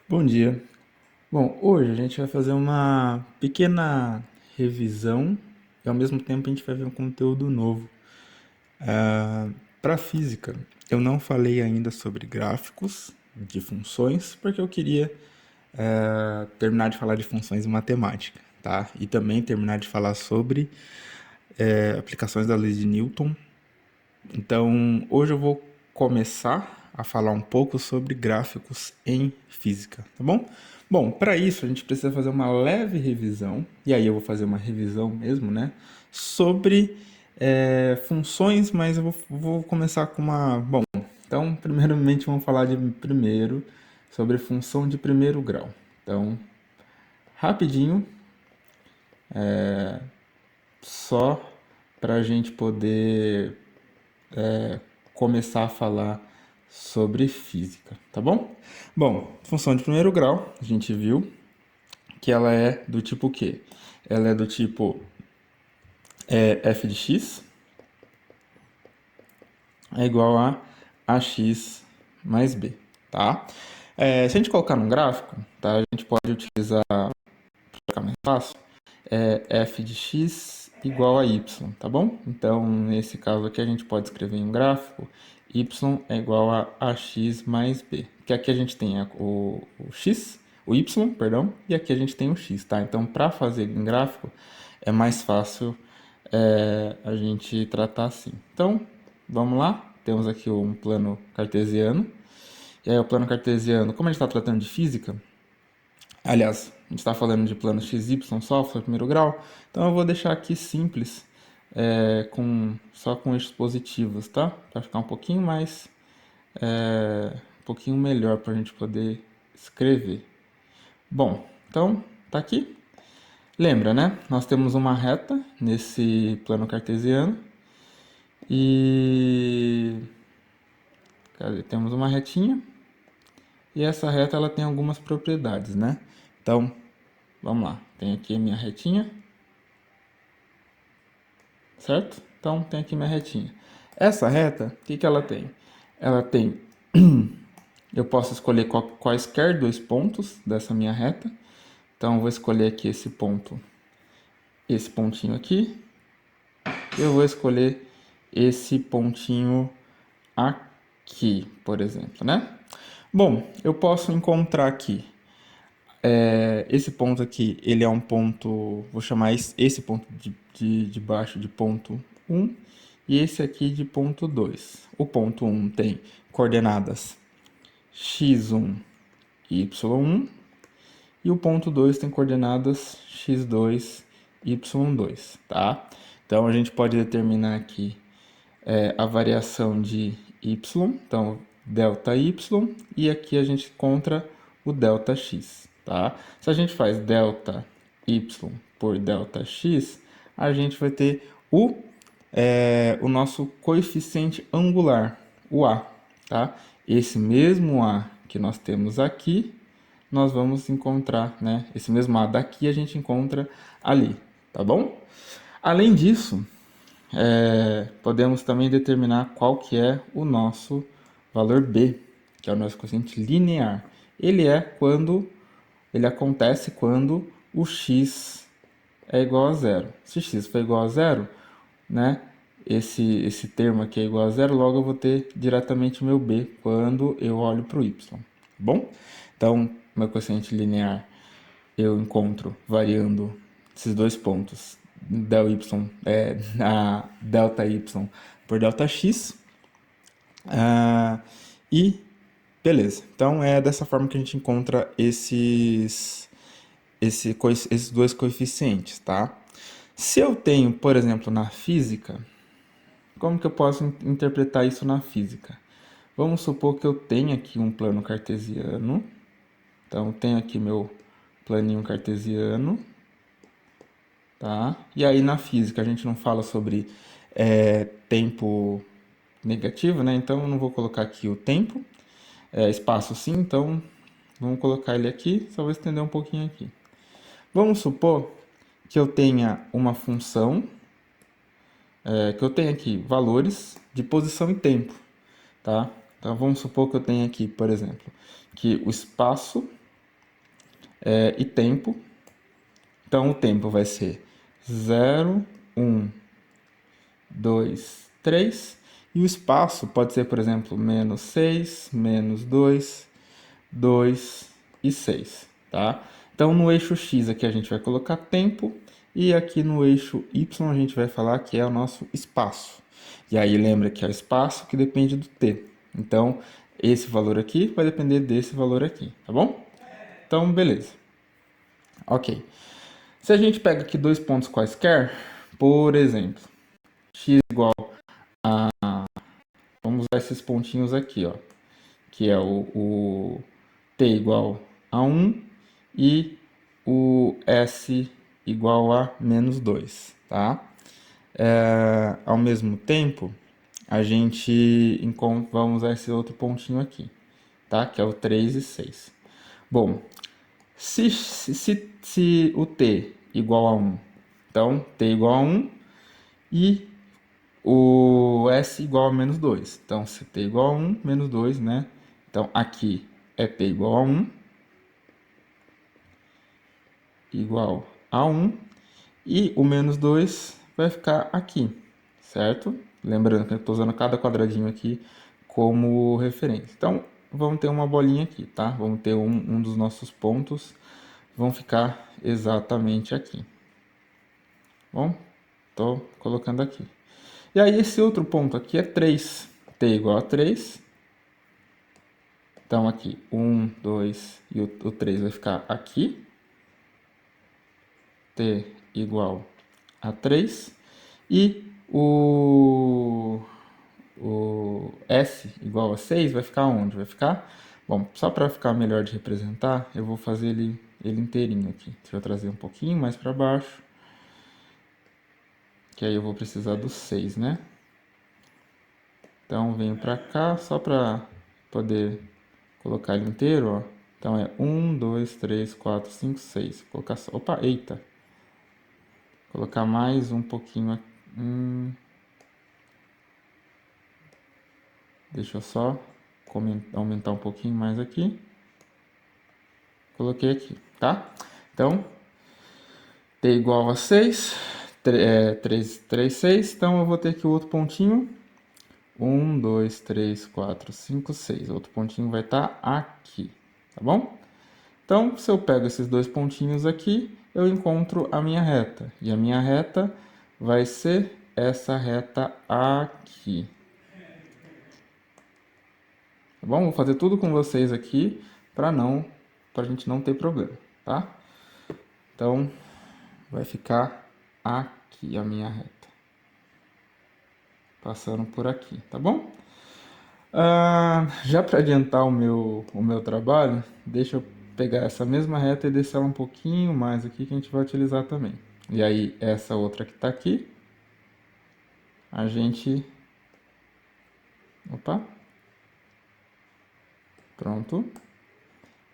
Bom dia. Bom, hoje a gente vai fazer uma pequena revisão e ao mesmo tempo a gente vai ver um conteúdo novo. Para física, eu não falei ainda sobre gráficos de funções porque eu queria terminar de falar de funções em matemática, tá? E também terminar de falar sobre aplicações da lei de Newton. Então, hoje eu vou começar a falar um pouco sobre gráficos em física, tá bom? Bom, para isso a gente precisa fazer uma leve revisão, e aí eu vou fazer uma revisão mesmo, né? Sobre funções, mas eu vou começar com uma. Bom, então, primeiramente vamos falar de primeiro sobre função de primeiro grau. Então, rapidinho, só para a gente poder começar a falar sobre física, tá bom? Bom, função de primeiro grau, a gente viu que ela é do tipo quê? Ela é do tipo f de x é igual a ax mais b, tá? Se a gente colocar num gráfico, tá? A gente pode utilizar, para ficar mais fácil, f de x igual a y, tá bom? Então, nesse caso aqui, a gente pode escrever em um gráfico y é igual a ax mais b. Que aqui a gente tem o x, o y, perdão, e aqui a gente tem o x, tá? Então, para fazer em gráfico, é mais fácil a gente tratar assim. Então, vamos lá. Temos aqui um plano cartesiano. E aí, o plano cartesiano, como a gente está tratando de física, aliás, a gente está falando de plano XY só, foi o primeiro grau, então eu vou deixar aqui simples, só com eixos positivos, tá? Para ficar um pouquinho mais, um pouquinho melhor para a gente poder escrever. Bom, então tá aqui. Lembra, né? Nós temos uma reta nesse plano cartesiano e temos uma retinha e essa reta ela tem algumas propriedades, né? Então, vamos lá. Tem aqui a minha retinha, certo? Então, tem aqui minha retinha. Essa reta, o que ela tem? Ela tem, eu posso escolher quaisquer dois pontos dessa minha reta. Então, eu vou escolher aqui esse ponto, esse pontinho aqui. Eu vou escolher esse pontinho aqui, por exemplo, né? Bom, eu posso encontrar aqui esse ponto aqui, ele é um ponto, vou chamar esse ponto de baixo de ponto 1 e esse aqui de ponto 2. O ponto 1 tem coordenadas x1 e y1 e o ponto 2 tem coordenadas x2 e y2, tá? Então a gente pode determinar aqui a variação de y, então delta y, e aqui a gente encontra o delta x, tá? Se a gente faz delta y por delta x, a gente vai ter o nosso coeficiente angular, o a, tá? Esse mesmo a que nós temos aqui, nós vamos encontrar, né? Esse mesmo a daqui a gente encontra ali, tá bom? Além disso, podemos também determinar qual que é o nosso valor b, que é o nosso coeficiente linear. Ele acontece quando o x é igual a zero. Se x for igual a zero, né, esse termo aqui é igual a zero, logo eu vou ter diretamente meu b quando eu olho para o y, tá bom? Então, meu coeficiente linear eu encontro variando esses dois pontos, a delta y por delta x. E beleza. Então é dessa forma que a gente encontra esses dois coeficientes, tá? Se eu tenho, por exemplo, na física, como que eu posso interpretar isso na física? Vamos supor que eu tenho aqui um plano cartesiano. Então, eu tenho aqui meu planinho cartesiano, tá? E aí na física a gente não fala sobre tempo negativo, né? Então eu não vou colocar aqui o tempo, espaço sim, então vamos colocar ele aqui, só vou estender um pouquinho aqui. Vamos supor que eu tenha uma função, que eu tenha aqui valores de posição e tempo, tá? Então vamos supor que eu tenha aqui, por exemplo, que o espaço e tempo. Então, o tempo vai ser 0, 1, 2, 3. E o espaço pode ser, por exemplo, menos 6, menos 2, 2 e 6, tá? Então, no eixo X aqui a gente vai colocar tempo e aqui no eixo Y a gente vai falar que é o nosso espaço. E aí lembra que é o espaço que depende do T. Então, esse valor aqui vai depender desse valor aqui, tá bom? Então, beleza. Ok. Se a gente pega aqui dois pontos quaisquer, por exemplo, x igual a... Vamos usar esses pontinhos aqui, ó. Que é o t igual a 1 e o s igual a menos 2, tá? Ao mesmo tempo, a gente vamos usar esse outro pontinho aqui, tá? Que é o 3 e 6. Bom, se o t igual a 1, então t igual a 1 e o s igual a menos 2. Então, se t igual a 1, menos 2, né? Então, aqui é t igual a 1, igual a 1, e o menos 2 vai ficar aqui, certo? Lembrando que eu estou usando cada quadradinho aqui como referência. Então, vamos ter uma bolinha aqui, tá? Vamos ter um dos nossos pontos, vão ficar exatamente aqui. Bom, estou colocando aqui. E aí, esse outro ponto aqui é 3. T igual a 3. Então, aqui, 1, 2 e o 3 vai ficar aqui. T igual a 3. E o S igual a 6 vai ficar onde? Vai ficar... Bom, só para ficar melhor de representar, eu vou fazer ele inteirinho aqui. Deixa eu trazer um pouquinho mais para baixo. Que aí eu vou precisar do 6, né? Então, venho para cá só para poder colocar ele inteiro, ó. Então, é 1, 2, 3, 4, 5, 6. Vou colocar só... Opa, eita! Vou colocar mais um pouquinho aqui. Deixa eu só aumentar um pouquinho mais aqui. Coloquei aqui, tá? Então, t igual a 6, 3, 6. Então, eu vou ter aqui o outro pontinho. 1, 2, 3, 4, 5, 6. Outro pontinho vai estar aqui, tá bom? Então, se eu pego esses dois pontinhos aqui, eu encontro a minha reta. E a minha reta vai ser essa reta aqui. Tá bom? Vou fazer tudo com vocês aqui para a gente não ter problema, tá? Então, vai ficar aqui a minha reta. Passando por aqui, tá bom? Já para adiantar o meu trabalho, deixa eu pegar essa mesma reta e descer ela um pouquinho mais aqui que a gente vai utilizar também. E aí, essa outra que está aqui, a gente... Opa! Pronto.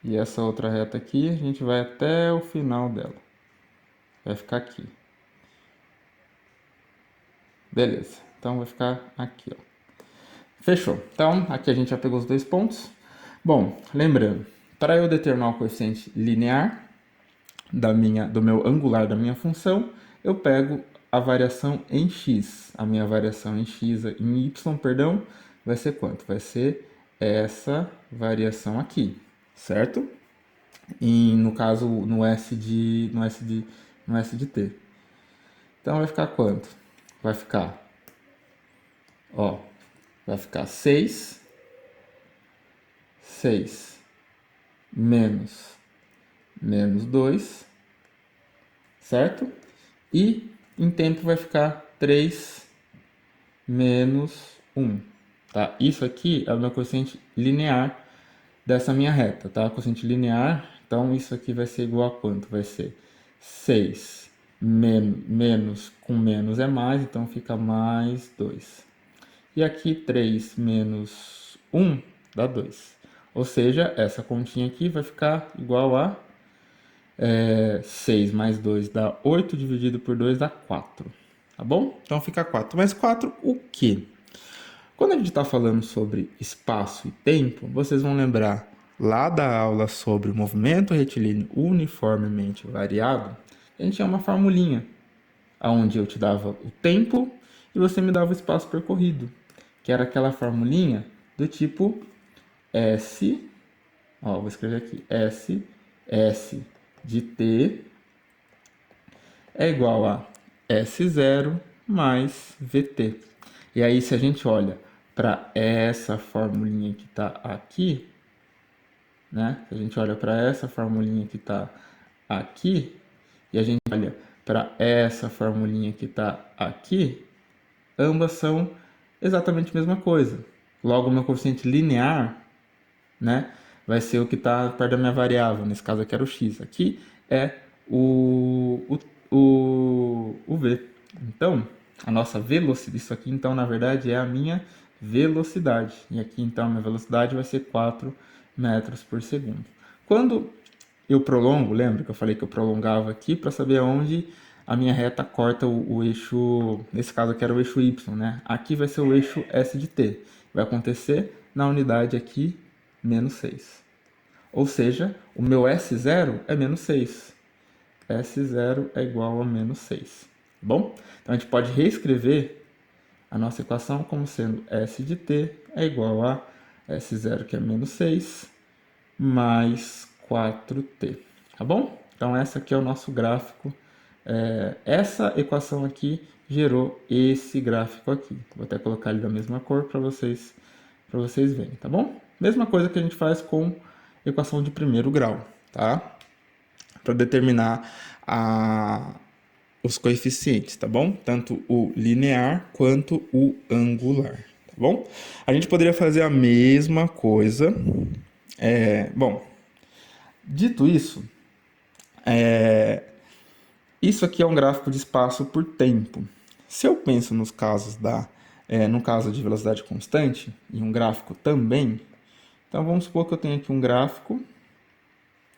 E essa outra reta aqui, a gente vai até o final dela. Vai ficar aqui. Beleza. Então, vai ficar aqui, ó. Fechou. Então, aqui a gente já pegou os dois pontos. Bom, lembrando, para eu determinar o coeficiente linear do meu angular da minha função, eu pego a variação em x. A minha variação em x, em y, perdão, vai ser quanto? Vai ser essa variação aqui, certo? E no caso, no S de t. Então vai ficar quanto? Vai ficar, ó, vai ficar 6 menos 2, certo? E em tempo vai ficar 3 menos 1, tá? Isso aqui é o meu coeficiente linear dessa minha reta, tá? Coeficiente linear, então isso aqui vai ser igual a quanto? Vai ser 6 menos com menos é mais, então fica mais 2. E aqui 3 menos 1 dá 2. Ou seja, essa continha aqui vai ficar igual a 6 mais 2 dá 8, dividido por 2 dá 4. Tá bom? Então fica 4. Mas 4 o quê? Quando a gente está falando sobre espaço e tempo, vocês vão lembrar lá da aula sobre o movimento retilíneo uniformemente variado, a gente tinha uma formulinha, onde eu te dava o tempo e você me dava o espaço percorrido, que era aquela formulinha do tipo S, ó, vou escrever aqui, S de t é igual a S0 mais VT. E aí, se a gente olha para essa formulinha que está aqui, né? Se a gente olha para essa formulinha que está aqui, e a gente olha para essa formulinha que está aqui, ambas são exatamente a mesma coisa. Logo, o meu coeficiente linear, né, vai ser o que está perto da minha variável. Nesse caso aqui era o x. Aqui é o v. Então, a nossa velocidade, isso aqui então na verdade é a minha velocidade. E aqui então a minha velocidade vai ser 4 metros por segundo. Quando eu prolongo, lembra que eu falei que eu prolongava aqui para saber aonde a minha reta corta o eixo, nesse caso aqui era o eixo y, né? Aqui vai ser o eixo S de t. Vai acontecer na unidade aqui, menos 6. Ou seja, o meu S0 é menos 6. S0 é igual a menos 6. Tá bom? Então a gente pode reescrever a nossa equação como sendo S de t é igual a S0, que é menos 6, mais 4t. Tá bom? Então esse aqui é o nosso gráfico. Essa equação aqui gerou esse gráfico aqui. Vou até colocar ele da mesma cor para vocês verem, tá bom? Mesma coisa que a gente faz com equação de primeiro grau, tá? Para determinar os coeficientes, tá bom? Tanto o linear quanto o angular, tá bom? A gente poderia fazer a mesma coisa. Bom, dito isso, isso aqui é um gráfico de espaço por tempo. Se eu penso nos casos no caso de velocidade constante, e um gráfico também, então vamos supor que eu tenho aqui um gráfico,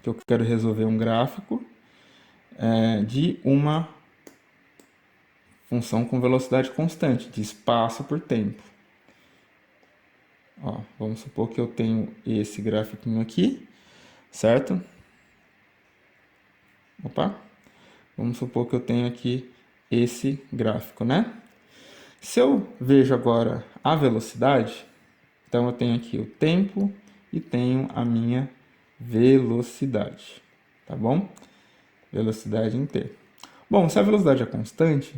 que eu quero resolver um gráfico de uma função com velocidade constante, de espaço por tempo. Ó, vamos supor que eu tenho esse grafiquinho aqui, certo? Opa! Vamos supor que eu tenho aqui esse gráfico, né? Se eu vejo agora a velocidade, então eu tenho aqui o tempo e tenho a minha velocidade, tá bom? Velocidade em t. Bom, se a velocidade é constante,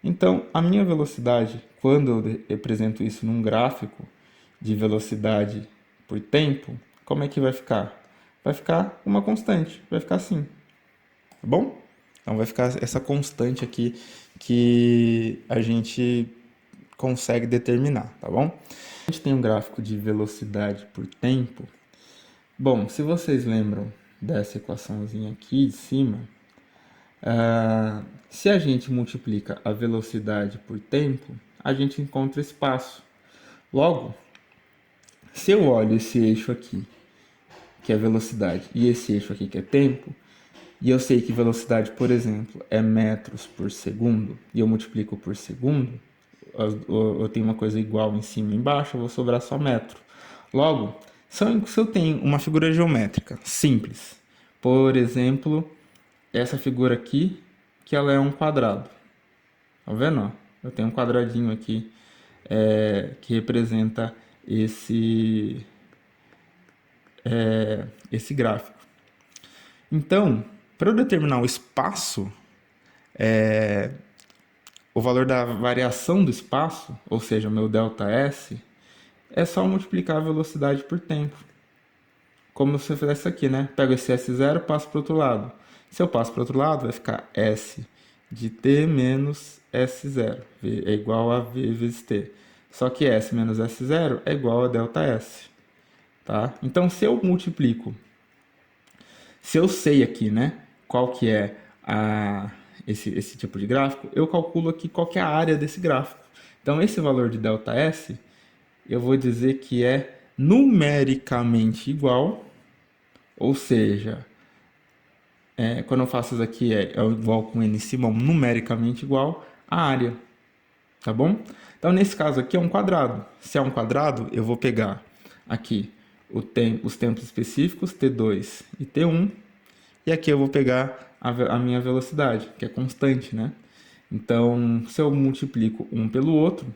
então a minha velocidade, quando eu represento isso num gráfico de velocidade por tempo, como é que vai ficar? Vai ficar uma constante, vai ficar assim, tá bom? Então vai ficar essa constante aqui que a gente consegue determinar, tá bom? A gente tem um gráfico de velocidade por tempo. Bom, se vocês lembram dessa equaçãozinha aqui de cima, se a gente multiplica a velocidade por tempo, a gente encontra espaço. Logo, se eu olho esse eixo aqui, que é velocidade, e esse eixo aqui, que é tempo, e eu sei que velocidade, por exemplo, é metros por segundo, e eu multiplico por segundo, eu tenho uma coisa igual em cima e embaixo, eu vou sobrar só metro. Logo, se eu tenho uma figura geométrica simples, por exemplo, essa figura aqui, que ela é um quadrado. Tá vendo? Eu tenho um quadradinho aqui que representa esse gráfico. Então, para eu determinar o espaço, o valor da variação do espaço, ou seja, o meu ΔS, é só multiplicar a velocidade por tempo. Como se eu fizesse aqui, né? Pego esse S0 e passo para o outro lado. Se eu passo para o outro lado, vai ficar S de t menos S0. V é igual a V vezes t. Só que S menos S0 é igual a ΔS. Tá? Então, se eu multiplico, se eu sei aqui, né, qual que é esse tipo de gráfico, eu calculo aqui qual que é a área desse gráfico. Então, esse valor de ΔS, eu vou dizer que é numericamente igual, ou seja, quando eu faço isso aqui é igual com n Simão, numericamente igual à área, tá bom? Então, nesse caso aqui é um quadrado. Se é um quadrado, eu vou pegar aqui os tempos específicos, T2 e T1, e aqui eu vou pegar a minha velocidade, que é constante, né? Então, se eu multiplico um pelo outro,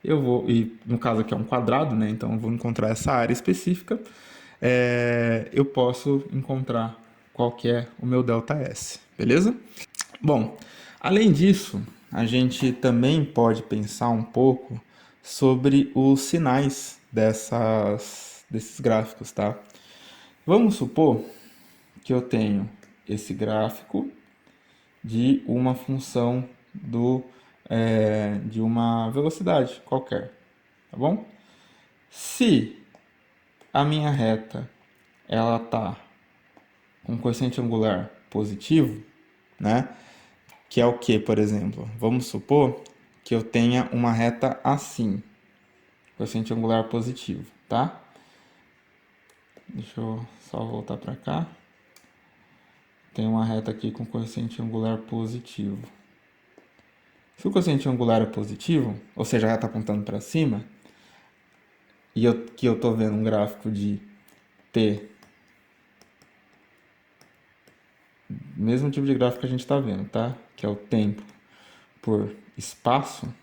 eu vou, e no caso aqui é um quadrado, né? Então eu vou encontrar essa área específica, eu posso encontrar qual que é o meu ΔS, beleza? Bom, além disso, a gente também pode pensar um pouco sobre os sinais desses gráficos, tá? Vamos supor que eu tenho esse gráfico de uma função de uma velocidade qualquer, tá bom? Se a minha reta ela tá com coeficiente angular positivo, né? Que é o que, por exemplo? Vamos supor que eu tenha uma reta assim, coeficiente angular positivo, tá? Deixa eu só voltar para cá. Tem uma reta aqui com coeficiente angular positivo. Se o coeficiente angular é positivo, ou seja, a reta apontando para cima, e que eu estou vendo um gráfico de T, mesmo tipo de gráfico que a gente está vendo, tá? Que é o tempo por espaço.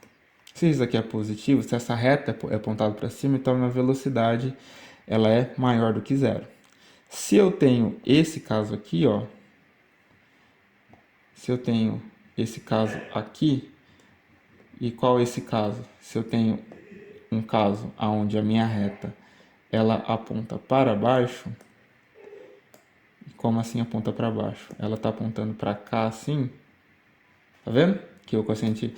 Se isso aqui é positivo, se essa reta é apontada para cima, então a minha velocidade ela é maior do que zero. Se eu tenho esse caso aqui, ó, se eu tenho esse caso aqui, e qual é esse caso? Se eu tenho um caso onde a minha reta ela aponta para baixo, como assim aponta para baixo? Ela está apontando para cá assim, tá vendo? Que o coeficiente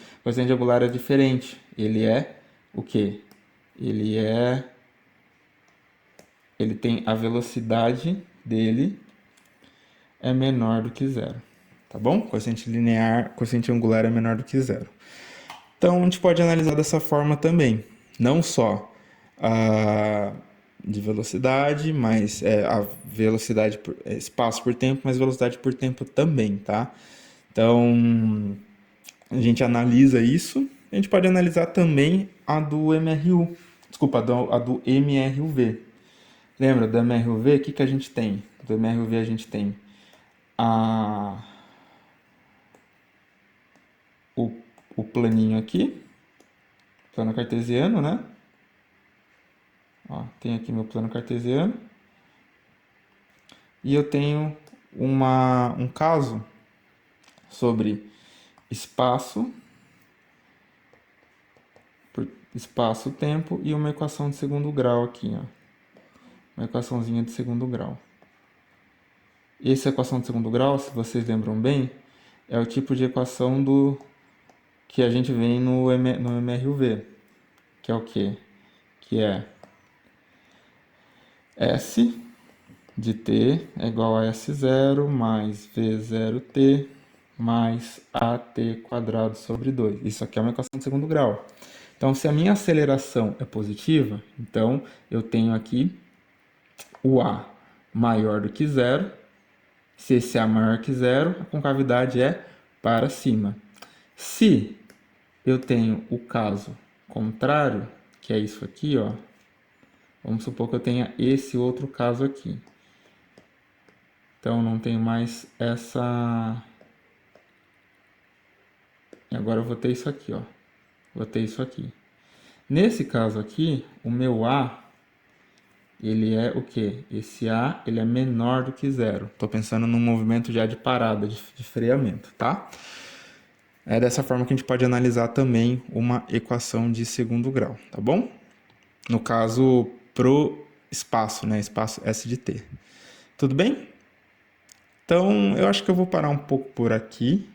angular é diferente. Ele é o quê? Ele tem a velocidade dele é menor do que zero, tá bom? Coeficiente angular é menor do que zero. Então a gente pode analisar dessa forma também, não só a de velocidade, mas a velocidade por espaço por tempo, mas velocidade por tempo também, tá? Então a gente analisa isso. A gente pode analisar também a do MRU, desculpa, a do MRUV. Lembra do MRUV? O que a gente tem? Do MRUV a gente tem o planinho aqui, plano cartesiano, né? Ó, tem aqui meu plano cartesiano. E eu tenho um caso sobre espaço, espaço-tempo e uma equação de segundo grau aqui, ó. Uma equaçãozinha de segundo grau. Essa equação de segundo grau, se vocês lembram bem, é o tipo de equação que a gente vê no MRUV, que é o quê? Que é S de t é igual a S0 mais V0t mais AT quadrado sobre 2. Isso aqui é uma equação de segundo grau. Então, se a minha aceleração é positiva, então eu tenho aqui o A maior do que zero. Se esse A maior que zero, a concavidade é para cima. Se eu tenho o caso contrário, que é isso aqui, ó, vamos supor que eu tenha esse outro caso aqui. Então, não tenho mais essa... E agora eu vou ter isso aqui, ó. Vou ter isso aqui. Nesse caso aqui, o meu A, ele é o quê? Esse A, ele é menor do que zero. Estou pensando num movimento já de parada, de freamento, tá? É dessa forma que a gente pode analisar também uma equação de segundo grau, tá bom? No caso, pro espaço, né? Espaço S de t. Tudo bem? Então, eu acho que eu vou parar um pouco por aqui.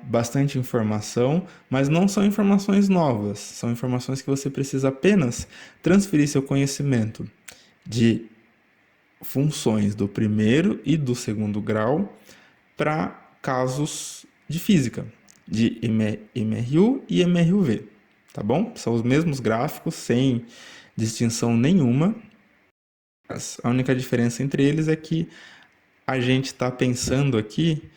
Bastante informação, mas não são informações novas. São informações que você precisa apenas transferir seu conhecimento de funções do primeiro e do segundo grau para casos de física, de MRU e MRUV, tá bom? São os mesmos gráficos, sem distinção nenhuma. A única diferença entre eles é que a gente está pensando aqui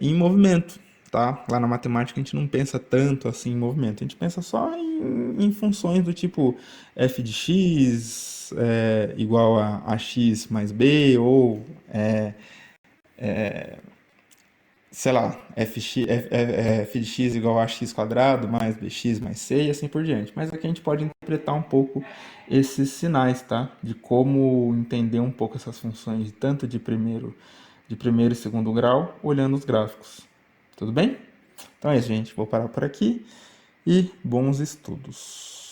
em movimento, tá? Lá na matemática a gente não pensa tanto assim em movimento, a gente pensa só em funções do tipo f de x igual a x mais b, ou sei lá, f de x igual a x quadrado mais bx mais c e assim por diante. Mas aqui a gente pode interpretar um pouco esses sinais, tá? De como entender um pouco essas funções, tanto de primeiro e segundo grau, olhando os gráficos. Tudo bem? Então é isso, gente. Vou parar por aqui e bons estudos.